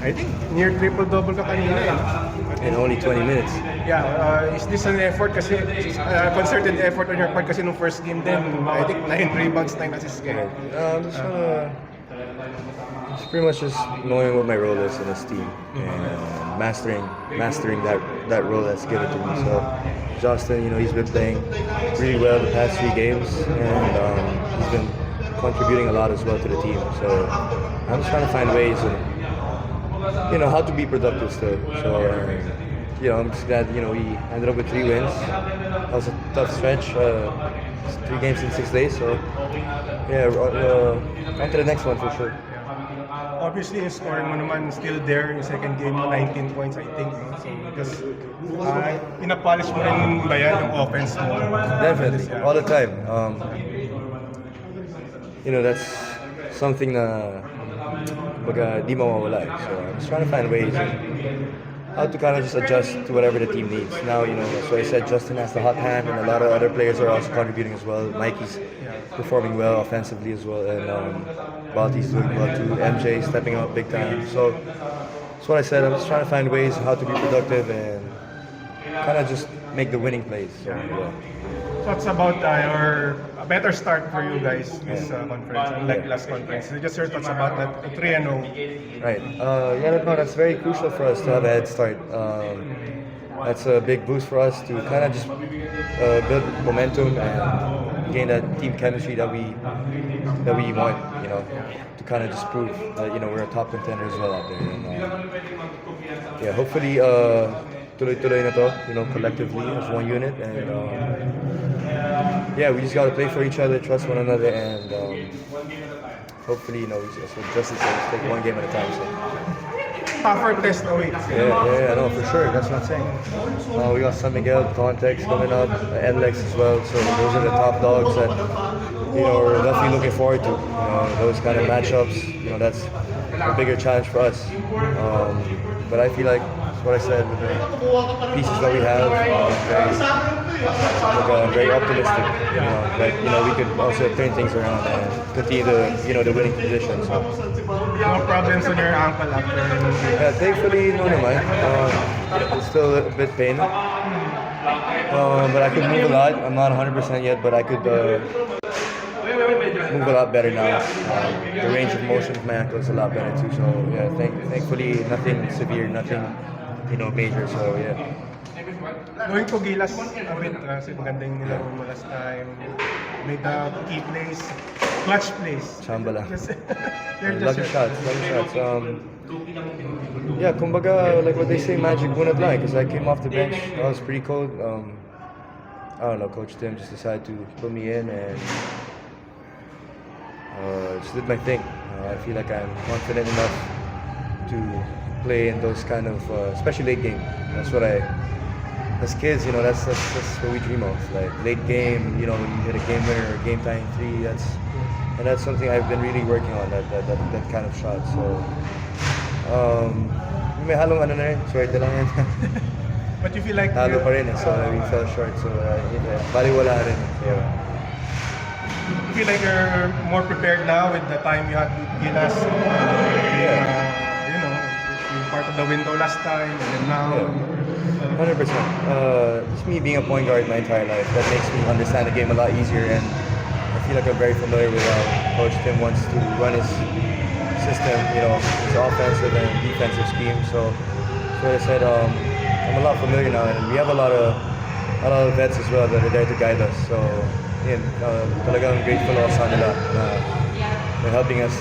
I think near triple-double ka kanina eh. In only 20 minutes. Yeah, is this an effort kasi, concerted effort on your part kasi nung first game din, I think 9 rebounds, 9 assists kayo. It's pretty much just knowing what my role is in this team and mastering that role that's given to me. So Justin, he's been playing really well the past 3 games, and he's been contributing a lot as well to the team. So I'm just trying to find ways and how to be productive still. So I'm just glad we ended up with 3 wins. That was a tough stretch. 3 games in 6 days. So on to the next one for sure. Obviously, yung scoring mo naman still there. Yung second game mo, 19 points, I think. So, because pinapolish mo rin ba yan yung offense mo? Definitely, all the time. That's something na di mawawala. So I'm just trying to find ways how to kind of just adjust to whatever the team needs. Now, so I said Justin has the hot hand, and a lot of other players are also contributing as well. Mikey's performing well offensively as well, and Balti's doing well too. MJ stepping up big time. So that's what I said. I'm just trying to find ways how to be productive and kind of just make the winning plays. So, yeah. Thoughts about a better start for you guys this conference, unlike last conference. Just your thoughts about that 3-0. Right. That's very crucial for us to have a head start. That's a big boost for us to kind of just build momentum and gain that team chemistry that we want. To kind of just prove that we're a top contender as well out there. And, hopefully tuloy-tuloy na to, collectively as one unit, and we just gotta play for each other, trust one another, and hopefully, we just take one game at a time. So. Tougher test awaits. Yeah, no, for sure. That's what I'm saying. We got San Miguel, Context coming up, NLEX as well. So those are the top dogs that we're definitely looking forward to. Those kind of matchups. That's a bigger challenge for us. But I feel like that's what I said with the pieces that we have. Very optimistic. That we could also turn things around and continue the winning position. So. No problems on your ankle after. Yeah, thankfully, no naman. It's still a bit pain. But I could move a lot. I'm not 100% yet, but I could move a lot better now. The range of motion of my ankle is a lot better too. So yeah, thankfully nothing severe, nothing major. So yeah. Going to Gilas a bit, kasi maganda yung nilaro mo last time. Made the key plays, clutch plays. Chamba lang. Lucky shots. Kumbaga, like what they say, magic wouldn't lie, because I came off the bench. I was pretty cold. I don't know, Coach Tim just decided to put me in and just did my thing. I feel like I'm confident enough to play in those kind of, especially late game. That's what as kids, that's what we dream of. Like late game, you hit a game winner or game tying 3. That's something I've been really working on. That kind of shot. So, may halong na rin. Swerte lang yan. But you feel like halo pa rin, so we fell short. So, baliwala rin. Yeah. You feel like you're more prepared now with the time you had with Gilas. You're part of the window last time, and then now. 100%. Just me being a point guard my entire life, that makes me understand the game a lot easier, and I feel like I'm very familiar with how Coach Tim wants to run his system, his offensive and defensive scheme. So I said, I'm a lot familiar now, and we have a lot of vets as well that are there to guide us. So talagang grateful ako sa nila na they're helping us,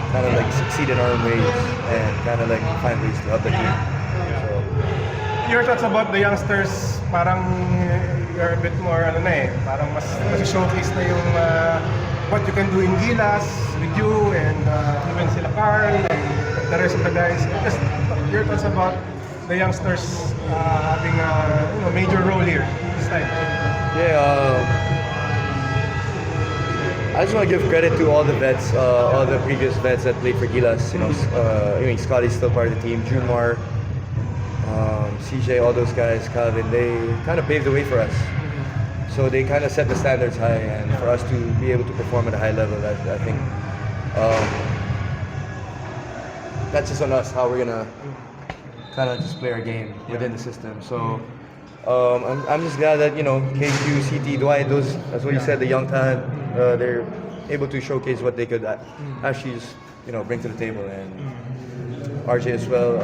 kind of like succeed in our own ways and kind of like find ways to help the team. Your thoughts about the youngsters, parang you're a bit more, parang mas showcase na yung what you can do in Gilas with you and even sila Carl and the rest of the guys. Just your thoughts about the youngsters having a major role here this time. I just want to give credit to all the vets, all the previous vets that played for Gilas. Scotty's still part of the team, Junmar, CJ, all those guys, Calvin, they kind of paved the way for us. So they kind of set the standards high, and for us to be able to perform at a high level, I think that's just on us how we're gonna kind of just play our game within the system. So I'm just glad that KQ, CT, Dwight, those, as what you said, the young talent, they're able to showcase what they could actually just, bring to the table, and RJ as well.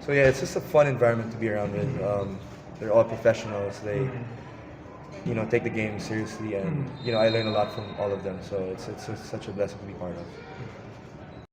So yeah, it's just a fun environment to be around with. They're all professionals. They take the game seriously, and I learn a lot from all of them. So it's such a blessing to be part of.